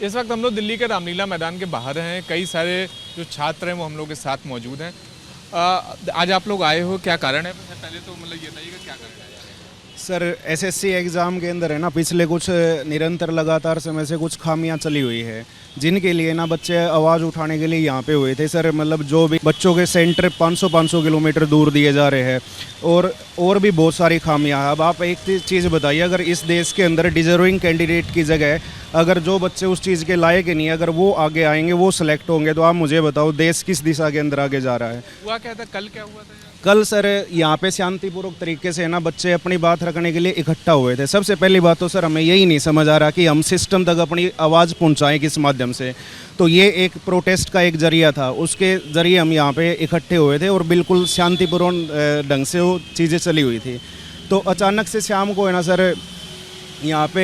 इस वक्त हम लोग दिल्ली के रामलीला मैदान के बाहर हैं। कई सारे जो छात्र हैं वो हम लोग के साथ मौजूद हैं। आज आप लोग आए हो, क्या कारण है? पहले तो मतलब ये बताइएगा क्या कारण है? सर एसएससी एग्ज़ाम के अंदर है ना, पिछले कुछ निरंतर लगातार समय से कुछ खामियां चली हुई है, जिनके लिए ना बच्चे आवाज़ उठाने के लिए यहाँ पे हुए थे। सर मतलब जो भी बच्चों के सेंटर 500 किलोमीटर दूर दिए जा रहे हैं और भी बहुत सारी खामियां हैं। अब आप एक चीज़ बताइए, अगर इस देश के अंदर डिजर्विंग कैंडिडेट की जगह अगर जो बच्चे उस चीज़ के लायक नहीं, अगर वो आगे आएंगे, वो सिलेक्ट होंगे, तो आप मुझे बताओ देश किस दिशा के अंदर आगे जा रहा है। हुआ क्या था? कल क्या हुआ था? कल सर यहाँ पे शांतिपूर्वक तरीके से ना बच्चे अपनी बात रखने के लिए इकट्ठा हुए थे। सबसे पहली बात तो सर हमें यही नहीं समझ आ रहा कि हम सिस्टम तक अपनी आवाज़ पहुँचाएं किस माध्यम से। तो ये एक प्रोटेस्ट का एक जरिया था, उसके ज़रिए हम यहाँ पे इकट्ठे हुए थे और बिल्कुल शांतिपूर्ण ढंग से वो चीज़ें चली हुई थी। तो अचानक से शाम को है ना सर यहाँ पे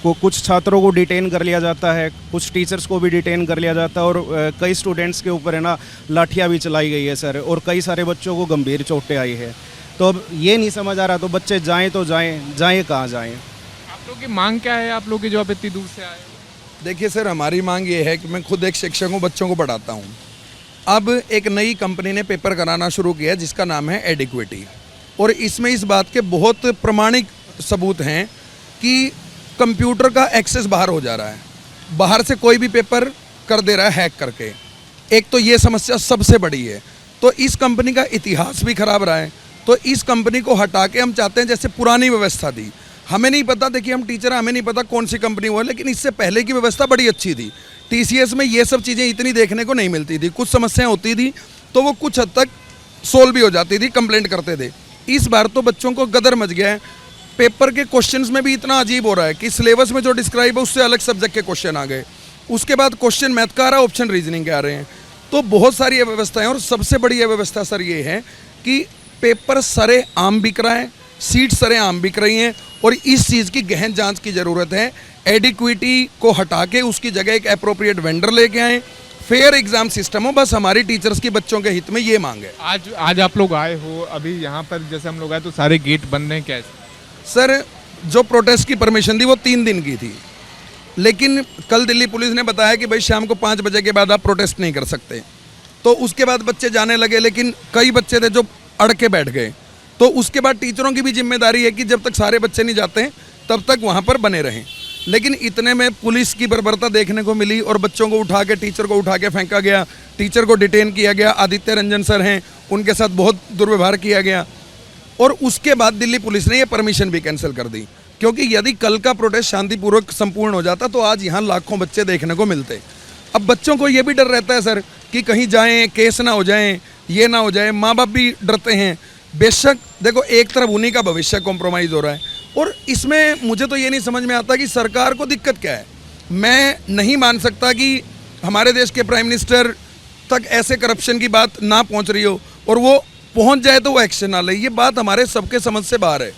कुछ छात्रों को डिटेन कर लिया जाता है, कुछ टीचर्स को भी डिटेन कर लिया जाता है और कई स्टूडेंट्स के ऊपर है ना लाठियाँ भी चलाई गई है सर, और कई सारे बच्चों को गंभीर चोटें आई है। तो अब ये नहीं समझ आ रहा तो बच्चे जाएं तो जाएं कहाँ जाएं। आप लोग की मांग क्या है? आप लोग की जो आप इतनी दूर से आए हो? देखिए सर, हमारी मांग ये है कि मैं खुद एक शिक्षक हूँ, बच्चों को पढ़ाता हूँ। अब एक नई कंपनी ने पेपर कराना शुरू किया जिसका नाम है एडिक्विटी, और इसमें इस बात के बहुत प्रमाणिक सबूत हैं कि कंप्यूटर का एक्सेस बाहर हो जा रहा है, बाहर से कोई भी पेपर कर दे रहा है हैक करके। एक तो ये समस्या सबसे बड़ी है। तो इस कंपनी का इतिहास भी खराब रहा है, तो इस कंपनी को हटा के हम चाहते हैं जैसे पुरानी व्यवस्था थी। हमें नहीं पता, देखिए हम टीचर, हमें नहीं पता कौन सी कंपनी वो है, लेकिन इससे पहले की व्यवस्था बड़ी अच्छी थी। टीसीएस में ये सब चीज़ें इतनी देखने को नहीं मिलती थी। कुछ समस्याएं होती थी तो वो कुछ हद तक सोल्व भी हो जाती थी, कंप्लेंट करते थे। इस बार तो बच्चों को गदर मच गया है। पेपर के क्वेश्चंस में भी इतना अजीब हो रहा है कि सिलेबस में जो डिस्क्राइब है उससे अलग सब्जेक्ट के क्वेश्चन आ गए। उसके बाद क्वेश्चन मैथ का आ रहा है, ऑप्शन रीजनिंग के आ रहे हैं। तो बहुत सारी व्यवस्थाएं, और सबसे बड़ी व्यवस्था सर ये है कि पेपर सरे आम बिक रहा है, सीट सरे आम बिक रही हैं, और इस चीज़ की गहन जांच की ज़रूरत है। एडिक्विटी को हटा के उसकी जगह एक अप्रोप्रिएट वेंडर लेके आएँ, फेयर एग्जाम सिस्टम हो। बस हमारी टीचर्स की बच्चों के हित में ये मांग है। आज आप लोग आए हो, अभी यहाँ पर जैसे हम लोग आए तो सारे गेट बंद हैं, कैसे? सर जो प्रोटेस्ट की परमिशन थी वो 3 दिन की थी, लेकिन कल दिल्ली पुलिस ने बताया कि भाई शाम को 5 बजे के बाद आप प्रोटेस्ट नहीं कर सकते। तो उसके बाद बच्चे जाने लगे, लेकिन कई बच्चे थे जो अड़ के बैठ गए। तो उसके बाद टीचरों की भी जिम्मेदारी है कि जब तक सारे बच्चे नहीं जाते तब तक वहाँ पर बने रहें। लेकिन इतने में पुलिस की बर्बरता देखने को मिली और बच्चों को उठा के, टीचर को उठा के फेंका गया, टीचर को डिटेन किया गया। आदित्य रंजन सर हैं, उनके साथ बहुत दुर्व्यवहार किया गया, और उसके बाद दिल्ली पुलिस ने ये परमिशन भी कैंसिल कर दी। क्योंकि यदि कल का प्रोटेस्ट शांतिपूर्वक संपूर्ण हो जाता तो आज यहाँ लाखों बच्चे देखने को मिलते। अब बच्चों को ये भी डर रहता है सर कि कहीं जाएं, केस ना हो जाएं, ये ना हो जाए। माँ बाप भी डरते हैं। बेशक देखो, एक तरफ उन्हीं का भविष्य कॉम्प्रोमाइज़ हो रहा है, और इसमें मुझे तो ये नहीं समझ में आता कि सरकार को दिक्कत क्या है। मैं नहीं मान सकता कि हमारे देश के प्राइम मिनिस्टर तक ऐसे करप्शन की बात ना पहुँच रही हो, और वो पहुंच जाए तो वो एक्शन ना ले। ये बात हमारे सबके समझ से बाहर है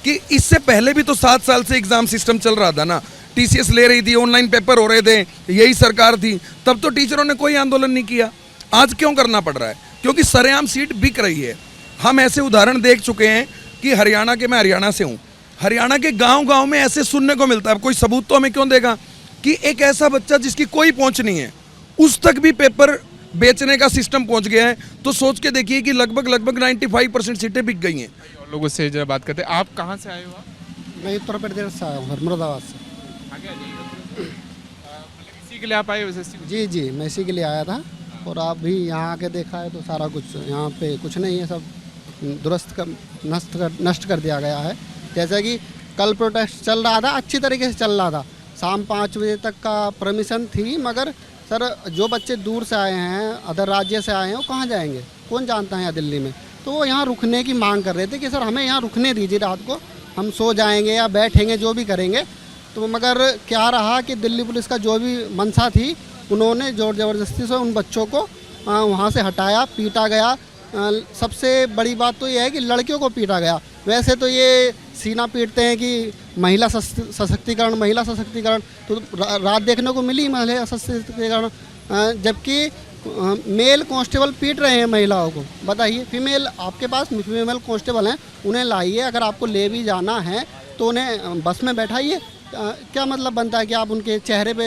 कि इससे पहले भी तो 7 साल से एग्जाम सिस्टम चल रहा था ना, टीसीएस ले रही थी, ऑनलाइन पेपर हो रहे थे, यही सरकार थी, तब तो टीचरों ने कोई आंदोलन नहीं किया। आज क्यों करना पड़ रहा है? क्योंकि सरेआम सीट बिक रही है। हम ऐसे उदाहरण देख चुके हैं कि हरियाणा के, मैं हरियाणा से हूँ, हरियाणा के गाँव में ऐसे सुनने को मिलता है। कोई सबूत तो हमें क्यों देगा कि एक ऐसा बच्चा जिसकी कोई पहुँच नहीं है उस तक भी पेपर बेचने का सिस्टम पहुंच गया है। तो सोच के देखिए कि लगभग 95% सीटें बिक गई हैं। और लोगों से जरा बात करते हैं। आप कहाँ से आए हो? मैं उत्तर प्रदेश से आया हूँ, मुरादाबाद से। आगे आ जाइए। मतलब इसी के लिए आप आए हो? जी जी, मैं इसी के लिए आया था, और आप भी यहाँ आके देखा है तो सारा कुछ यहाँ पे कुछ नहीं है, सब नष्ट कर दिया गया है। जैसे कि कल प्रोटेस्ट चल रहा था, अच्छी तरीके से चल रहा था, शाम 5 बजे तक का परमिशन थी, मगर सर जो बच्चे दूर से आए हैं, अदर राज्य से आए हैं, वो कहाँ जाएंगे? कौन जानता है यहाँ दिल्ली में। तो वो यहाँ रुकने की मांग कर रहे थे कि सर हमें यहाँ रुकने दीजिए, रात को हम सो जाएंगे या बैठेंगे, जो भी करेंगे। तो मगर क्या रहा कि दिल्ली पुलिस का जो भी मंशा थी, उन्होंने जोर ज़बरदस्ती से उन बच्चों को वहाँ से हटाया, पीटा गया। सबसे बड़ी बात तो ये है कि लड़कियों को पीटा गया। वैसे तो ये सीना पीटते हैं कि महिला सशक्तिकरण, तो रात देखने को मिली महिला सशक्तिकरण, जबकि मेल कांस्टेबल पीट रहे हैं महिलाओं को। बताइए, फीमेल आपके पास फीमेल कांस्टेबल हैं, उन्हें लाइए। अगर आपको ले भी जाना है तो उन्हें बस में बैठाइए, क्या मतलब बनता है कि आप उनके चेहरे पे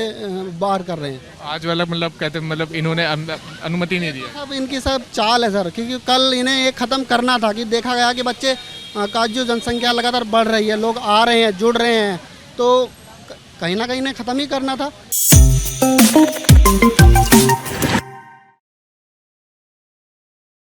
वार कर रहे हैं? आज वाला मतलब कहते हैं मतलब इन्होंने अनुमति नहीं दिया। सब इनकी सब चाल है सर, क्योंकि कल इन्हें ये ख़त्म करना था कि देखा गया कि बच्चे का जो जनसंख्या लगातार बढ़ रही है, लोग आ रहे हैं, जुड़ रहे हैं, तो कहीं ना कहीं इन्हें ख़त्म ही करना था।